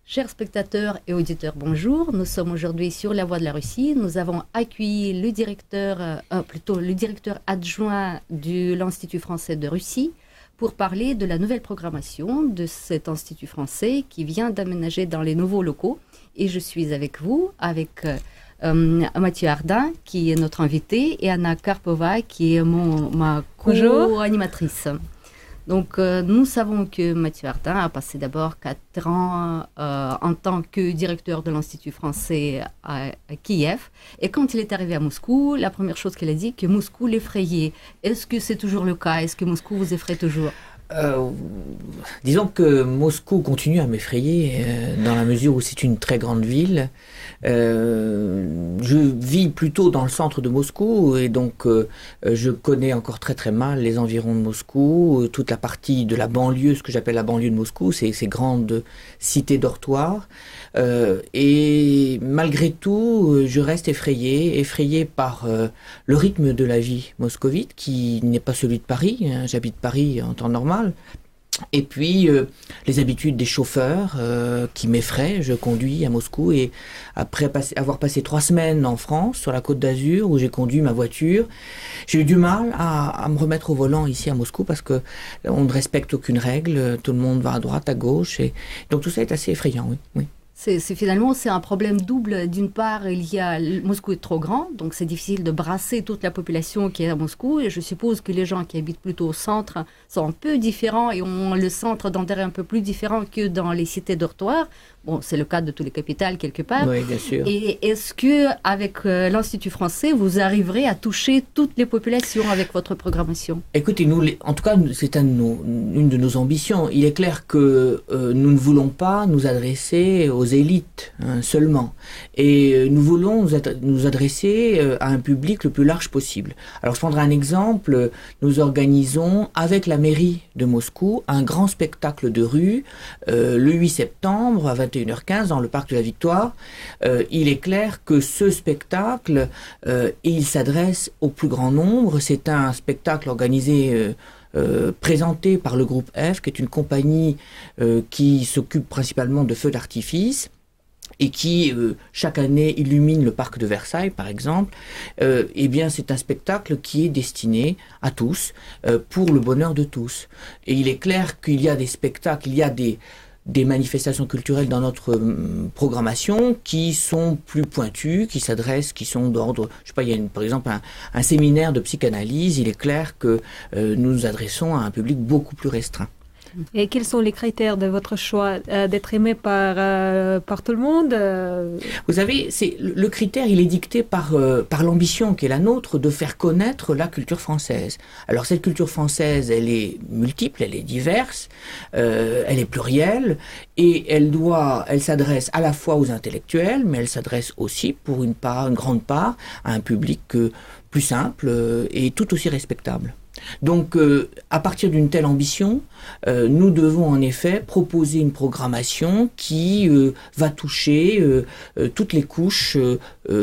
Chers spectateurs et auditeurs, bonjour. Nous sommes aujourd'hui sur la Voix de la Russie. Nous avons accueilli le directeur adjoint de l'Institut français de Russie pour parler de la nouvelle programmation de cet Institut français qui vient d'aménager dans les nouveaux locaux. Et je suis avec vous, avec Mathieu Ardin, qui est notre invité, et Anna Karpova, qui est ma co-animatrice. Donc, nous savons que Mathieu Ardin a passé d'abord 4 ans en tant que directeur de l'Institut français à Kiev. Et quand il est arrivé à Moscou, la première chose qu'il a dit, que Moscou l'effrayait. Est-ce que c'est toujours le cas? Est-ce que Moscou vous effraie toujours? Disons que Moscou continue à m'effrayer dans la mesure où c'est une très grande ville. Je vis plutôt dans le centre de Moscou et donc je connais encore très très mal les environs de Moscou, toute la partie de la banlieue, ce que j'appelle la banlieue de Moscou, ces grandes cités dortoirs. Et malgré tout, je reste effrayé par le rythme de la vie moscovite qui n'est pas celui de Paris. J'habite Paris en temps normal. Et puis les habitudes des chauffeurs qui m'effraient. Je conduis à Moscou et après avoir passé 3 semaines en France, sur la Côte d'Azur, où j'ai conduit ma voiture, j'ai eu du mal à me remettre au volant ici à Moscou parce que on ne respecte aucune règle, tout le monde va à droite, à gauche, et donc tout ça est assez effrayant, oui. Finalement, c'est un problème double. D'une part, Moscou est trop grand, donc c'est difficile de brasser toute la population qui est à Moscou. Et je suppose que les gens qui habitent plutôt au centre sont un peu différents et ont le centre d'intérêt un peu plus différent que dans les cités dortoirs. Bon, c'est le cas de toutes les capitales quelque part. Oui, bien sûr. Et est-ce que avec l'Institut français, vous arriverez à toucher toutes les populations avec votre programmation? Écoutez, en tout cas, c'est une de nos ambitions. Il est clair que nous ne voulons pas nous adresser aux élites seulement. Et nous voulons nous adresser à un public le plus large possible. Alors, je prendrai un exemple. Nous organisons, avec la mairie de Moscou, un grand spectacle de rue le 8 septembre à 21h15 dans le parc de la Victoire. Il est clair que ce spectacle, il s'adresse au plus grand nombre. C'est un spectacle organisé présenté par le groupe F, qui est une compagnie qui s'occupe principalement de feux d'artifice et qui, chaque année, illumine le parc de Versailles, par exemple. Eh bien, c'est un spectacle qui est destiné à tous, pour le bonheur de tous. Et il est clair qu'il y a des spectacles, il y a des manifestations culturelles dans notre programmation qui sont plus pointues, qui sont d'ordre, je sais pas, il y a par exemple un séminaire de psychanalyse. Il est clair que nous nous adressons à un public beaucoup plus restreint. Et quels sont les critères de votre choix d'être aimé par tout le monde? Vous savez, le critère, il est dicté par l'ambition qui est la nôtre de faire connaître la culture française. Alors cette culture française, elle est multiple, elle est diverse, elle est plurielle, et elle s'adresse à la fois aux intellectuels, mais elle s'adresse aussi pour une grande part à un public plus simple et tout aussi respectable. Donc, à partir d'une telle ambition, nous devons en effet proposer une programmation qui va toucher toutes les couches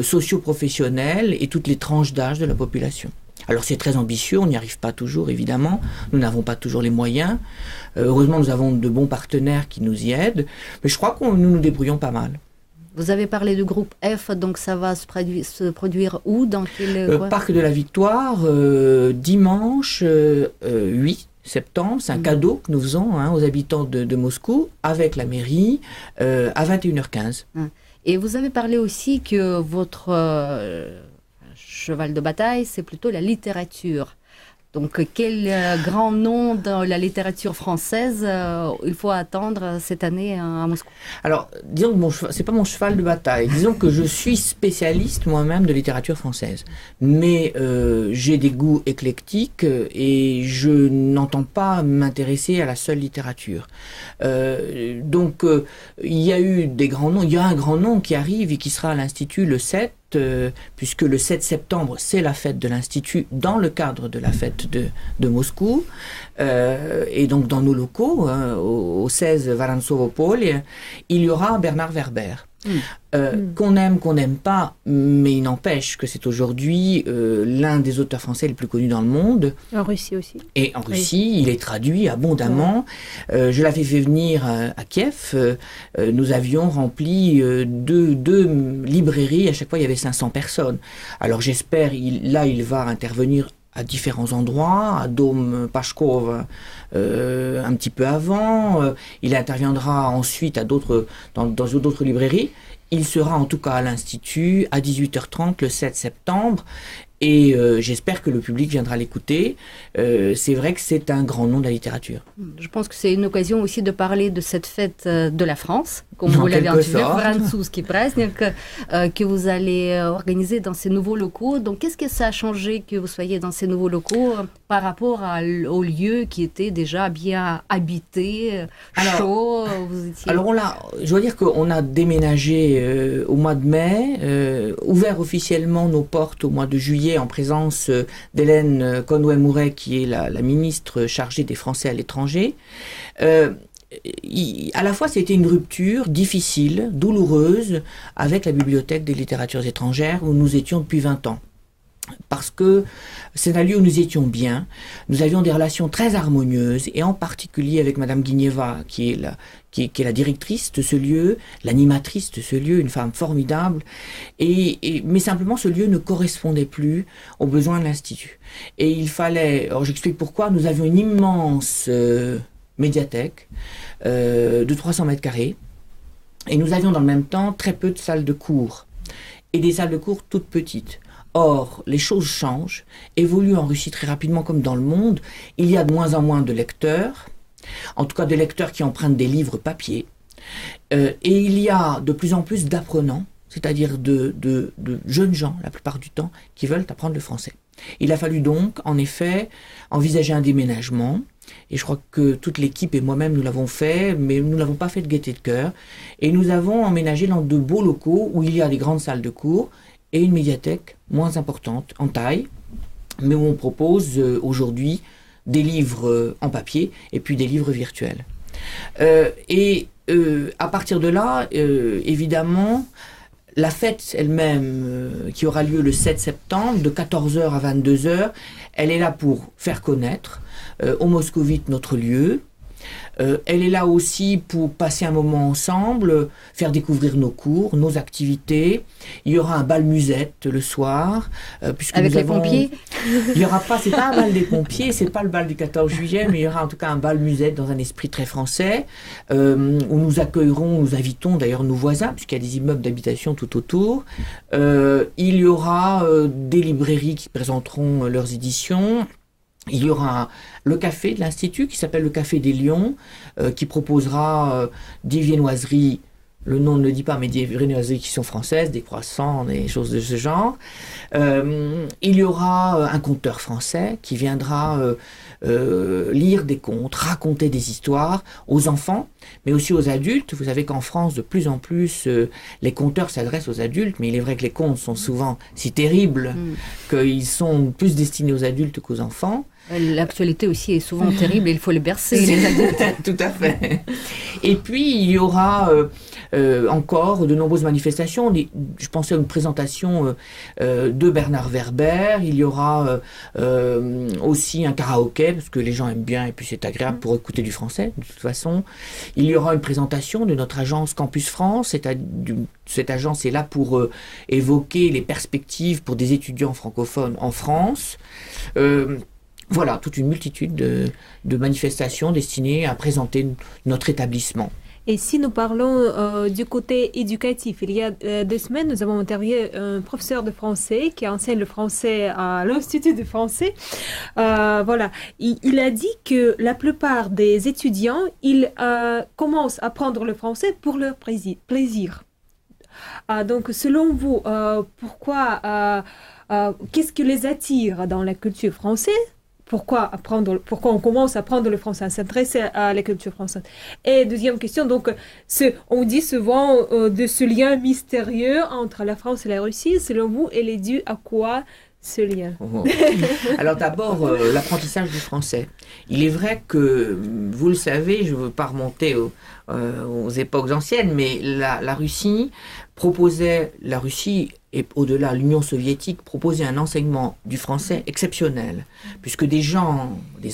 socio-professionnelles et toutes les tranches d'âge de la population. Alors c'est très ambitieux, on n'y arrive pas toujours évidemment, nous n'avons pas toujours les moyens. Heureusement, nous avons de bons partenaires qui nous y aident, mais je crois que nous nous débrouillons pas mal. Vous avez parlé du groupe F, donc ça va se produire où? Dans quel Parc de la Victoire, dimanche 8 septembre. C'est un cadeau que nous faisons aux habitants de Moscou, avec la mairie, à 21h15. Et vous avez parlé aussi que votre cheval de bataille, c'est plutôt la littérature. Donc, quel grand nom dans la littérature française il faut attendre cette année à Moscou? Alors, disons que c'est pas mon cheval de bataille. Disons que je suis spécialiste moi-même de littérature française. Mais j'ai des goûts éclectiques et je n'entends pas m'intéresser à la seule littérature. Donc, il y a eu des grands noms. Il y a un grand nom qui arrive et qui sera à l'Institut le 7. Puisque le 7 septembre, c'est la fête de l'Institut dans le cadre de la fête de Moscou. Et donc, dans nos locaux, au 16 Varantsovo Polye, il y aura Bernard Werber. Qu'on aime, qu'on n'aime pas, mais il n'empêche que c'est aujourd'hui l'un des auteurs français les plus connus dans le monde. En Russie aussi. Et en Russie, il est traduit abondamment. Je l'avais fait venir à Kiev. Nous avions rempli deux librairies. À chaque fois, il y avait 500 personnes. Alors j'espère, il va intervenir à différents endroits, à Dom Pashkov un petit peu avant. Il interviendra ensuite dans d'autres librairies. Il sera en tout cas à l'Institut à 18h30 le 7 septembre. Et j'espère que le public viendra l'écouter. C'est vrai que c'est un grand nom de la littérature. Je pense que c'est une occasion aussi de parler de cette fête de la France, comme vous l'avez intitulé, Francuski Праздник, que vous allez organiser dans ces nouveaux locaux. Donc, qu'est-ce que ça a changé que vous soyez dans ces nouveaux locaux par rapport au lieu qui était déjà bien habité, chaud? Alors, je dois dire qu'on a déménagé au mois de mai, ouvert officiellement nos portes au mois de juillet en présence d'Hélène Conway-Mouret, qui est la ministre chargée des Français à l'étranger. À la fois, c'était une rupture difficile, douloureuse, avec la Bibliothèque des littératures étrangères où nous étions depuis 20 ans. Parce que c'est un lieu où nous étions bien, nous avions des relations très harmonieuses, et en particulier avec Madame Guigneva, qui est la directrice de ce lieu, l'animatrice de ce lieu, une femme formidable, mais simplement ce lieu ne correspondait plus aux besoins de l'Institut. Et il fallait, alors j'explique pourquoi, nous avions une immense médiathèque de 300 mètres carrés, et nous avions dans le même temps très peu de salles de cours, et des salles de cours toutes petites. Or, les choses changent, évoluent en Russie très rapidement comme dans le monde. Il y a de moins en moins de lecteurs, en tout cas de lecteurs qui empruntent des livres papier. Et il y a de plus en plus d'apprenants, c'est-à-dire de jeunes gens, la plupart du temps, qui veulent apprendre le français. Il a fallu donc, en effet, envisager un déménagement. Et je crois que toute l'équipe et moi-même, nous l'avons fait, mais nous ne l'avons pas fait de gaieté de cœur. Et nous avons emménagé dans de beaux locaux où il y a des grandes salles de cours, et une médiathèque moins importante en taille, mais où on propose aujourd'hui des livres en papier et puis des livres virtuels. À partir de là, évidemment, la fête elle-même, qui aura lieu le 7 septembre, de 14h à 22h, elle est là pour faire connaître aux Moscovites notre lieu. Elle est là aussi pour passer un moment ensemble, faire découvrir nos cours, nos activités. Il y aura un bal musette le soir. Puisque avec les pompiers. Il y aura pas, c'est pas un bal des pompiers, c'est pas le bal du 14 juillet, mais il y aura en tout cas un bal musette dans un esprit très français, où nous accueillerons, nous invitons d'ailleurs nos voisins, puisqu'il y a des immeubles d'habitation tout autour. Il y aura des librairies qui présenteront leurs éditions. Il y aura le café de l'Institut qui s'appelle le Café des Lions, qui proposera des viennoiseries, le nom ne le dit pas, mais des viennoiseries qui sont françaises, des croissants, des choses de ce genre. Il y aura un conteur français qui viendra lire des contes, raconter des histoires aux enfants, mais aussi aux adultes. Vous savez qu'en France, de plus en plus, les conteurs s'adressent aux adultes, mais il est vrai que les contes sont souvent si terribles qu'ils sont plus destinés aux adultes qu'aux enfants. L'actualité aussi est souvent terrible et il faut les bercer, les adultes. Tout à fait. Et puis, il y aura encore de nombreuses manifestations. Je pensais à une présentation de Bernard Werber. Il y aura aussi un karaoké, parce que les gens aiment bien et puis c'est agréable pour écouter du français, de toute façon. Il y aura une présentation de notre agence Campus France. Cette agence est là pour évoquer les perspectives pour des étudiants francophones en France. Voilà, toute une multitude de manifestations destinées à présenter notre établissement. Et si nous parlons du côté éducatif, il y a 2 semaines, nous avons interviewé un professeur de français qui enseigne le français à l'Institut de français. Voilà, il a dit que la plupart des étudiants, ils commencent à apprendre le français pour leur plaisir. Donc, selon vous, pourquoi, qu'est-ce qui les attire dans la culture française ? Pourquoi on commence à apprendre le français, à s'intéresser à la culture française? Et deuxième question, donc, on dit souvent de ce lien mystérieux entre la France et la Russie. Selon vous, elle est due à quoi ce lien? Alors d'abord, l'apprentissage du français. Il est vrai que, vous le savez, je ne veux pas remonter aux époques anciennes, mais la Russie et au-delà l'Union soviétique proposait un enseignement du français exceptionnel, puisque des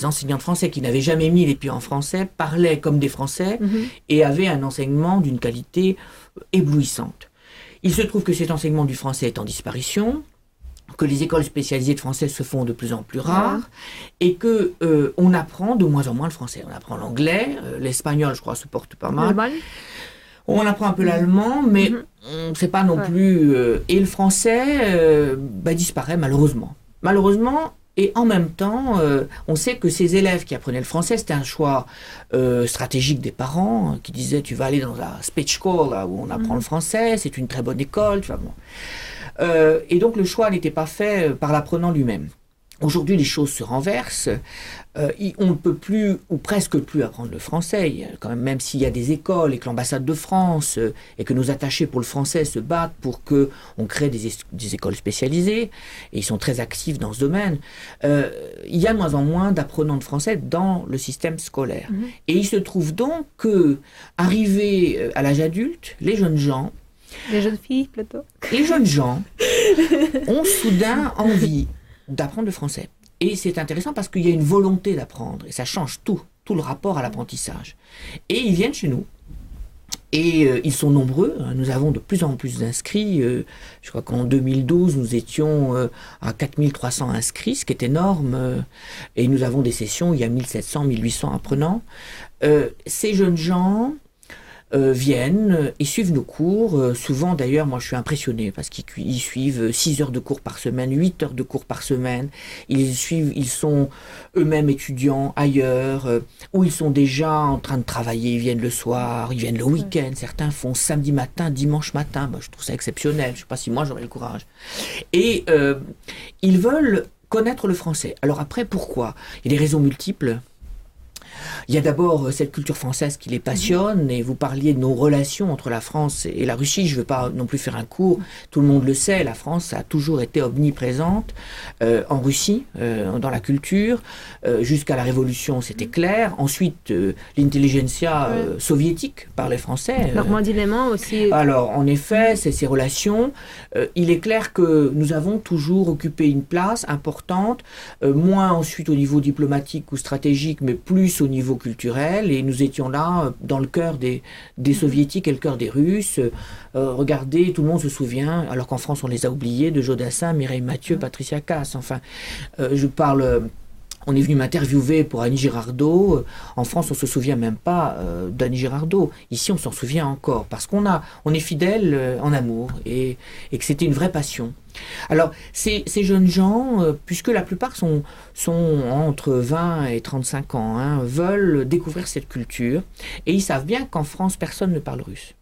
enseignants de français qui n'avaient jamais mis les pieds en français parlaient comme des Français et avaient un enseignement d'une qualité éblouissante. Il se trouve que cet enseignement du français est en disparition, que les écoles spécialisées de français se font de plus en plus rares et que on apprend de moins en moins le français. On apprend l'anglais, l'espagnol, je crois, se porte pas mal. On apprend un peu l'allemand, mais c'est pas non plus... et le français disparaît malheureusement. Malheureusement, et en même temps, on sait que ces élèves qui apprenaient le français, c'était un choix stratégique des parents qui disaient tu vas aller dans la Sprachschule, là où on apprend le français, c'est une très bonne école, tu vois, bon. Et donc le choix n'était pas fait par l'apprenant lui-même. Aujourd'hui, les choses se renversent. On ne peut plus, ou presque plus, apprendre le français. Quand même s'il y a des écoles et que l'ambassade de France et que nos attachés pour le français se battent pour qu'on crée des écoles spécialisées, et ils sont très actifs dans ce domaine, il y a de moins en moins d'apprenants de français dans le système scolaire. Et il se trouve donc que, arrivés à l'âge adulte, les jeunes gens, les jeunes filles, plutôt. Les jeunes gens ont soudain envie d'apprendre le français. Et c'est intéressant parce qu'il y a une volonté d'apprendre. Et ça change tout le rapport à l'apprentissage. Et ils viennent chez nous. Et ils sont nombreux. Nous avons de plus en plus d'inscrits. Je crois qu'en 2012, nous étions à 4300 inscrits, ce qui est énorme. Et nous avons des sessions, il y a 1700, 1800 apprenants. Ces jeunes gens... viennent et suivent nos cours. Souvent, d'ailleurs, moi, je suis impressionné parce qu'ils suivent 6 heures de cours par semaine, 8 heures de cours par semaine. Ils sont eux-mêmes étudiants ailleurs, ou ils sont déjà en train de travailler. Ils viennent le soir, ils viennent le week-end. Certains font samedi matin, dimanche matin. Moi, je trouve ça exceptionnel. Je ne sais pas si moi, j'aurais le courage. Et ils veulent connaître le français. Alors après, pourquoi? Il y a des raisons multiples. Il y a d'abord cette culture française qui les passionne, et vous parliez de nos relations entre la France et la Russie. Je ne veux pas non plus faire un cours, tout le monde le sait, la France a toujours été omniprésente en Russie, dans la culture, jusqu'à la Révolution, c'était clair. Ensuite, l'intelligentsia soviétique parlait français. Normandie-Léman aussi. Alors, en effet, c'est ces relations. Il est clair que nous avons toujours occupé une place importante, moins ensuite au niveau diplomatique ou stratégique, mais plus au niveau culturel, et nous étions là dans le cœur des soviétiques et le cœur des Russes. Regardez, tout le monde se souvient, alors qu'en France on les a oubliés, de Jodassin, Mireille Mathieu, Patricia Cass. Enfin, on est venu m'interviewer pour Annie Girardot. En France, on ne se souvient même pas d'Annie Girardot. Ici, on s'en souvient encore, parce on est fidèles en amour, et que c'était une vraie passion. Alors, ces jeunes gens, puisque la plupart sont entre 20 et 35 ans, veulent découvrir cette culture, et ils savent bien qu'en France, personne ne parle russe.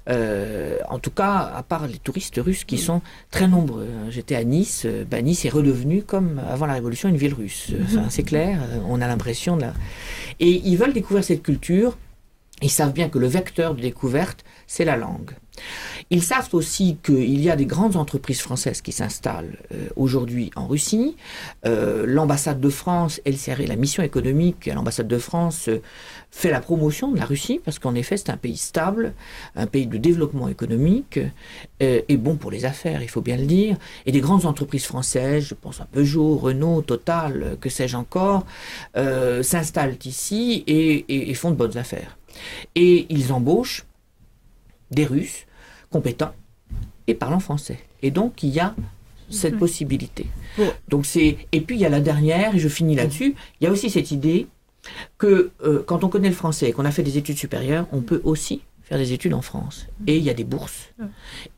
En tout cas, à part les touristes russes qui sont très nombreux. J'étais à Nice, Nice est redevenue comme avant la Révolution une ville russe. Enfin, c'est clair, on a l'impression de Et ils veulent découvrir cette culture. Ils savent bien que le vecteur de découverte, c'est la langue. Ils savent aussi qu'il y a des grandes entreprises françaises qui s'installent aujourd'hui en Russie. L'ambassade de France, la mission économique à l'ambassade de France fait la promotion de la Russie, parce qu'en effet c'est un pays stable, un pays de développement économique, et bon pour les affaires, il faut bien le dire. Et des grandes entreprises françaises, je pense à Peugeot, Renault, Total, que sais-je encore, s'installent ici et font de bonnes affaires. Et ils embauchent des Russes compétents et parlant français. Et donc, il y a cette possibilité. Donc et puis, il y a la dernière, et je finis là-dessus, il y a aussi cette idée que quand on connaît le français et qu'on a fait des études supérieures, on peut aussi faire des études en France. Et il y a des bourses.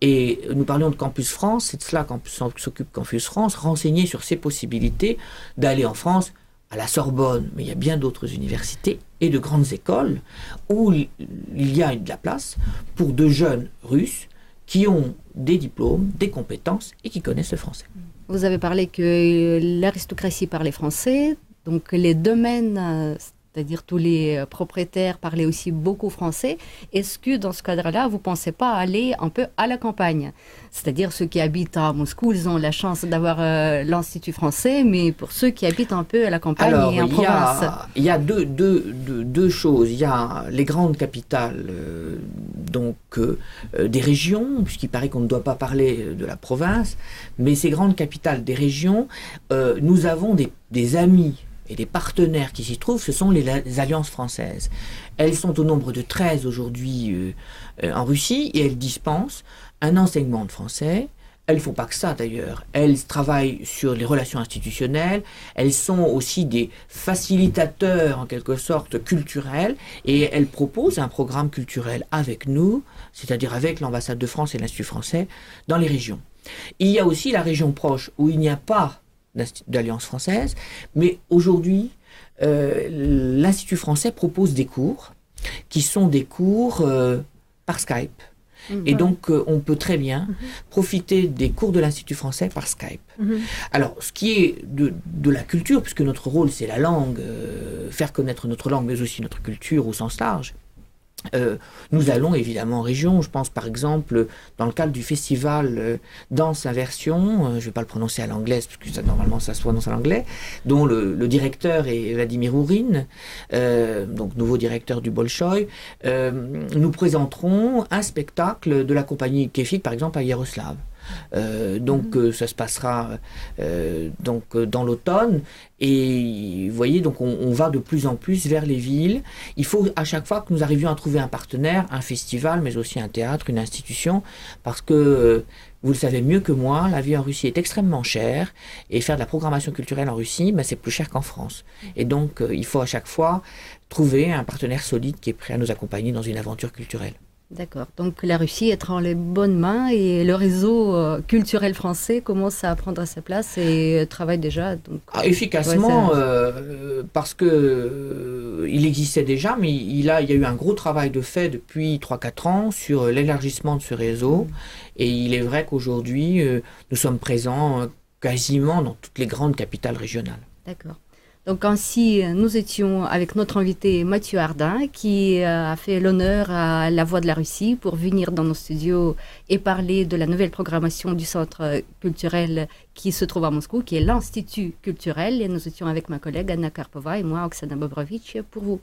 Et nous parlions de Campus France, c'est de cela qu'en s'occupe Campus France, renseigner sur ces possibilités d'aller en France, à la Sorbonne, mais il y a bien d'autres universités et de grandes écoles où il y a de la place pour de jeunes Russes qui ont des diplômes, des compétences et qui connaissent le français. Vous avez parlé que l'aristocratie parlait français, donc les domaines c'est-à-dire tous les propriétaires parlaient aussi beaucoup français. Est-ce que dans ce cadre-là, vous ne pensez pas aller un peu à la campagne? C'est-à-dire ceux qui habitent à Moscou, ils ont la chance d'avoir l'Institut français, mais pour ceux qui habitent un peu à la campagne et en province. Il y a deux choses. Il y a les grandes capitales, des régions, puisqu'il paraît qu'on ne doit pas parler de la province, mais ces grandes capitales des régions, nous avons des amis et des partenaires qui s'y trouvent, ce sont les alliances françaises. Elles sont au nombre de 13 aujourd'hui en Russie et elles dispensent un enseignement de français. Elles ne font pas que ça d'ailleurs. Elles travaillent sur les relations institutionnelles. Elles sont aussi des facilitateurs en quelque sorte culturels et elles proposent un programme culturel avec nous, c'est-à-dire avec l'ambassade de France et l'Institut français dans les régions. Il y a aussi la région proche où il n'y a pas d'alliance française, mais aujourd'hui, l'Institut français propose des cours qui sont des cours par Skype. Et donc, on peut très bien profiter des cours de l'Institut français par Skype. Alors, ce qui est de la culture, puisque notre rôle, c'est la langue, faire connaître notre langue, mais aussi notre culture au sens large, nous allons évidemment en région. Je pense par exemple dans le cadre du festival Danse Inversion, je ne vais pas le prononcer à l'anglaise parce que normalement ça se prononce à l'anglais, dont le directeur est Vladimir Ourine, donc nouveau directeur du Bolchoï. Nous présenterons un spectacle de la compagnie Kefik par exemple à Yaroslav. Ça se passera dans l'automne et vous voyez, donc on va de plus en plus vers les villes. Il faut à chaque fois que nous arrivions à trouver un partenaire, un festival, mais aussi un théâtre, une institution, parce que vous le savez mieux que moi, la vie en Russie est extrêmement chère et faire de la programmation culturelle en Russie, c'est plus cher qu'en France. Et donc il faut à chaque fois trouver un partenaire solide qui est prêt à nous accompagner dans une aventure culturelle. D'accord. Donc la Russie est en les bonnes mains et le réseau culturel français commence à prendre sa place et travaille déjà. Donc, efficacement, parce que il existait déjà, mais il y a eu un gros travail de fait depuis 3-4 ans sur l'élargissement de ce réseau. Et il est vrai qu'aujourd'hui, nous sommes présents quasiment dans toutes les grandes capitales régionales. D'accord. Donc ainsi, nous étions avec notre invité Mathieu Ardin qui a fait l'honneur à La Voix de la Russie pour venir dans nos studios et parler de la nouvelle programmation du centre culturel qui se trouve à Moscou, qui est l'Institut culturel. Et nous étions avec ma collègue Anna Karpova et moi, Oksana Bobrovitch, pour vous.